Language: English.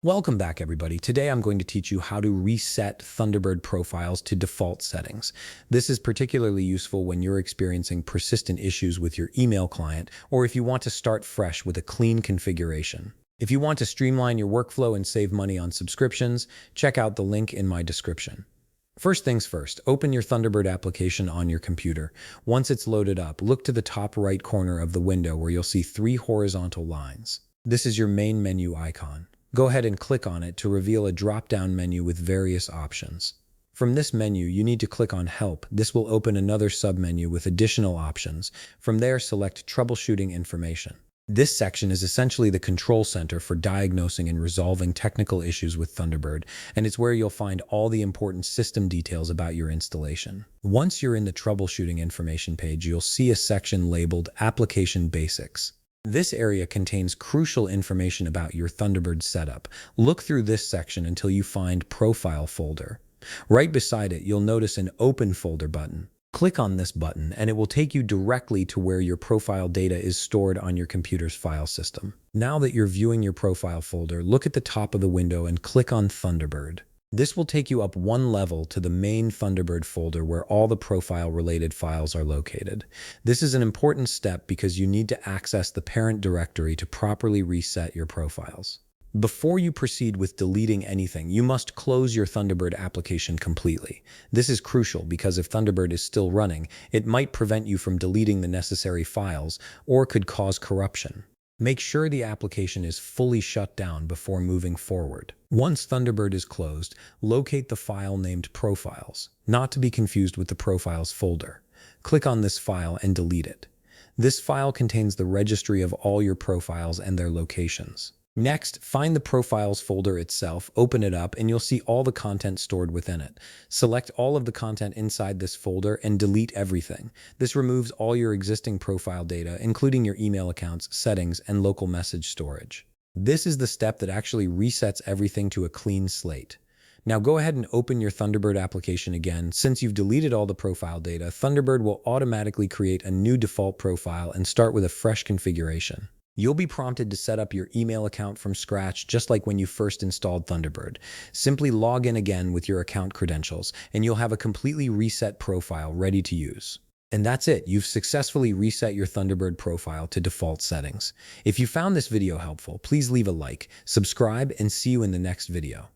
Welcome back, everybody. Today I'm going to teach you how to reset Thunderbird profiles to default settings. This is particularly useful when you're experiencing persistent issues with your email client, or if you want to start fresh with a clean configuration. If you want to streamline your workflow and save money on subscriptions, check out the link in my description. First things first, open your Thunderbird application on your computer. Once it's loaded up, look to the top right corner of the window where you'll see three horizontal lines. This is your main menu icon. Go ahead and click on it to reveal a drop-down menu with various options. From this menu, you need to click on Help. This will open another submenu with additional options. From there, select Troubleshooting Information. This section is essentially the control center for diagnosing and resolving technical issues with Thunderbird, and it's where you'll find all the important system details about your installation. Once you're in the Troubleshooting Information page, you'll see a section labeled Application Basics. This area contains crucial information about your Thunderbird setup. Look through this section until you find Profile Folder. Right beside it, you'll notice an Open Folder button. Click on this button and it will take you directly to where your profile data is stored on your computer's file system. Now that you're viewing your profile folder, look at the top of the window and click on Thunderbird. This will take you up one level to the main Thunderbird folder where all the profile-related files are located. This is an important step because you need to access the parent directory to properly reset your profiles. Before you proceed with deleting anything, you must close your Thunderbird application completely. This is crucial because if Thunderbird is still running, it might prevent you from deleting the necessary files or could cause corruption. Make sure the application is fully shut down before moving forward. Once Thunderbird is closed, locate the file named Profiles, not to be confused with the Profiles folder. Click on this file and delete it. This file contains the registry of all your profiles and their locations. Next, find the Profiles folder itself, open it up, and you'll see all the content stored within it. Select all of the content inside this folder and delete everything. This removes all your existing profile data, including your email accounts, settings, and local message storage. This is the step that actually resets everything to a clean slate. Now go ahead and open your Thunderbird application again. Since you've deleted all the profile data, Thunderbird will automatically create a new default profile and start with a fresh configuration. You'll be prompted to set up your email account from scratch just like when you first installed Thunderbird. Simply log in again with your account credentials, and you'll have a completely reset profile ready to use. And that's it. You've successfully reset your Thunderbird profile to default settings. If you found this video helpful, please leave a like, subscribe, and see you in the next video.